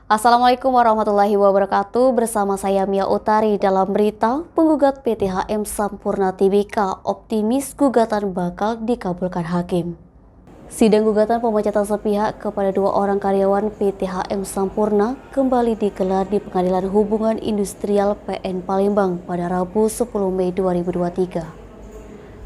Assalamualaikum warahmatullahi wabarakatuh. Bersama saya Mia Utari dalam berita penggugat PT HM Sampurna Tbk optimis gugatan bakal dikabulkan hakim. Sidang gugatan pemecatan sepihak kepada dua orang karyawan PT HM Sampurna kembali digelar di Pengadilan Hubungan Industrial PN Palembang pada Rabu 10 Mei 2023.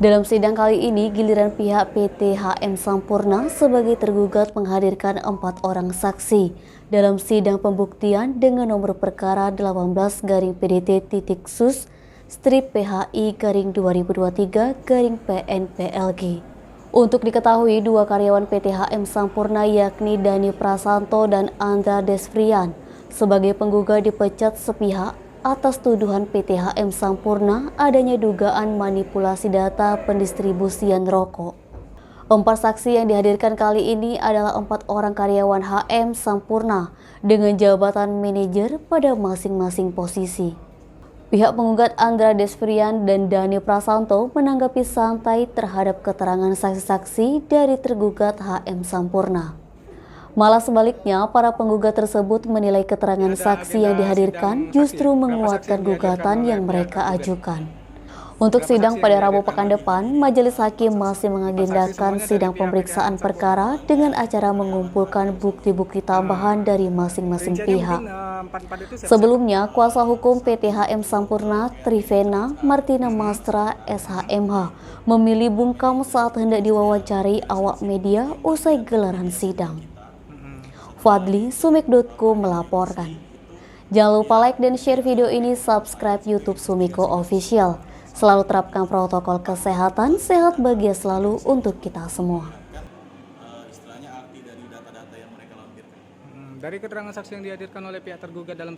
Dalam sidang kali ini, giliran pihak PT HM Sampurna sebagai tergugat menghadirkan 4 orang saksi dalam sidang pembuktian dengan nomor perkara 18-PDT-Sus-PHI-2023-PNPLG. Untuk diketahui, dua karyawan PT HM Sampurna yakni Dani Prasanto dan Andra Desfrian sebagai penggugat dipecat sepihak atas tuduhan PT HM Sampurna adanya dugaan manipulasi data pendistribusian rokok. 4 saksi yang dihadirkan kali ini adalah 4 orang karyawan HM Sampurna dengan jabatan manajer pada masing-masing posisi. Pihak penggugat Andra Desfrian dan Dani Prasanto menanggapi santai terhadap keterangan saksi-saksi dari tergugat HM Sampurna. Malah sebaliknya, para penggugat tersebut menilai keterangan saksi yang dihadirkan justru menguatkan gugatan yang mereka ajukan. Untuk sidang pada Rabu pekan depan, majelis hakim masih mengagendakan sidang pemeriksaan perkara dengan acara mengumpulkan bukti-bukti tambahan dari masing-masing pihak. Sebelumnya, kuasa hukum PT HM Sampurna Trivena Martina Mastra SHMH memilih bungkam saat hendak diwawancari awak media usai gelaran sidang. Fadli, Sumik.co melaporkan. Jangan lupa like dan share video ini, subscribe YouTube Sumiko Official. Selalu terapkan protokol kesehatan, sehat bahagia selalu untuk kita semua. Istilahnya arti dari data-data yang mereka lampirkan. Dari keterangan saksi yang dihadirkan oleh pihak tergugat dalam